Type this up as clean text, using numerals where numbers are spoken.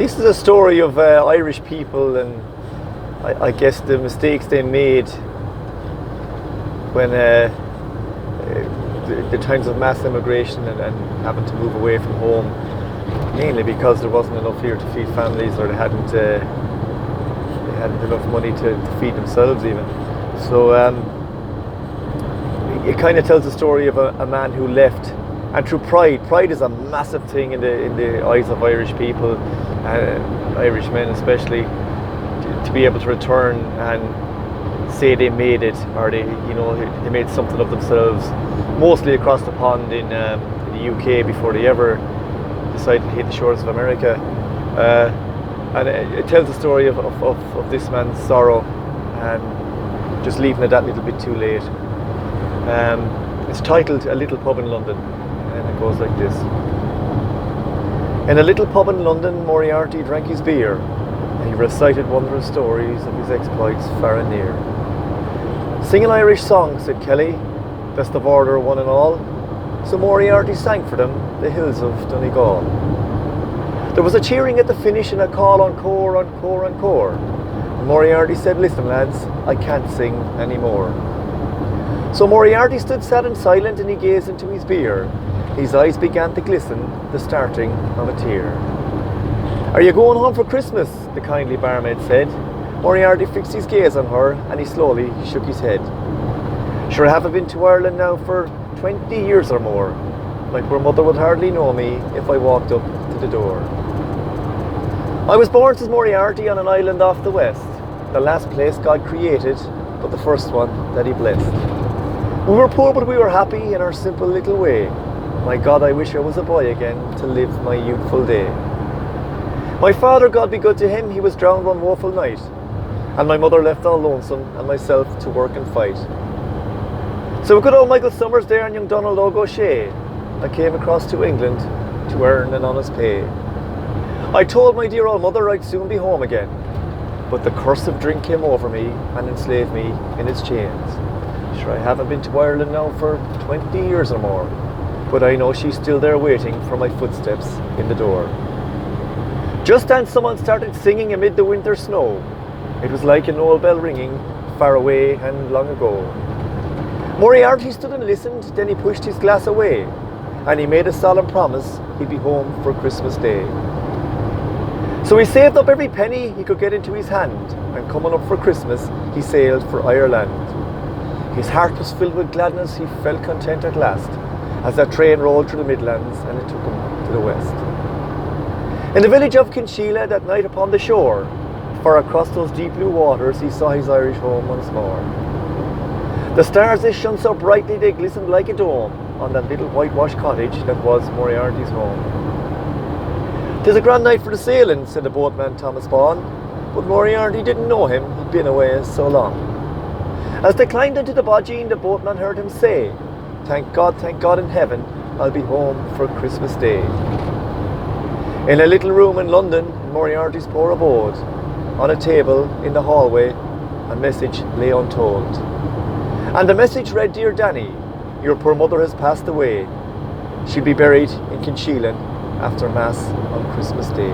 This is a story of Irish people and I guess the mistakes they made when the times of mass immigration and having to move away from home, mainly because there wasn't enough here to feed families, or they hadn't enough money to feed themselves even. So it kind of tells the story of a man who left, and through pride is a massive thing in the eyes of Irish people, Irish men especially, to be able to return and say they made it, or they made something of themselves, mostly across the pond in the UK before they ever decided to hit the shores of America. And it tells the story of this man's sorrow and just leaving it that little bit too late. It's titled A Little Pub in London, and it goes like this. In a little pub in London, Moriarty drank his beer, and he recited wondrous stories of his exploits far and near. Sing an Irish song, said Kelly, best of order one and all. So Moriarty sang for them the hills of Donegal. There was a cheering at the finish and a call encore, encore, encore. And Moriarty said, listen lads, I can't sing anymore. So Moriarty stood sad and silent, and he gazed into his beer. His eyes began to glisten, the starting of a tear. Are you going home for Christmas? The kindly barmaid said. Moriarty fixed his gaze on her, and he slowly shook his head. Sure, I haven't been to Ireland now for 20 years or more. My poor mother would hardly know me if I walked up to the door. I was born, says Moriarty, on an island off the west, the last place God created, but the first one that he blessed. We were poor, but we were happy in our simple little way. My God, I wish I was a boy again to live my youthful day. My father, God be good to him, he was drowned one woeful night, and my mother left all lonesome, and myself to work and fight. So good old Michael Summers there and young Donald O'Shea, I came across to England to earn an honest pay. I told my dear old mother I'd soon be home again, but the curse of drink came over me and enslaved me in its chains. Sure, I haven't been to Ireland now for 20 years or more, but I know she's still there waiting for my footsteps in the door. Just then someone started singing amid the winter snow. It was like an old bell ringing, far away and long ago. Moriarty stood and listened, then he pushed his glass away, and he made a solemn promise he'd be home for Christmas Day. So he saved up every penny he could get into his hand, and coming up for Christmas, he sailed for Ireland. His heart was filled with gladness, he felt content at last, as that train rolled through the Midlands and it took him to the west. In the village of Kinsheela that night upon the shore, far across those deep blue waters, he saw his Irish home once more. The stars they shone so brightly they glistened like a dome on that little whitewashed cottage that was Moriarty's home. "'Tis a grand night for the sailing," said the boatman Thomas Bawn, but Moriarty didn't know him, he'd been away so long. As they climbed into the bodgine, the boatman heard him say, thank God in heaven, I'll be home for Christmas Day." In a little room in London, in Moriarty's poor abode, on a table in the hallway, a message lay untold. And the message read, "Dear Danny, your poor mother has passed away. She'll be buried in Kinsheela after Mass on Christmas Day."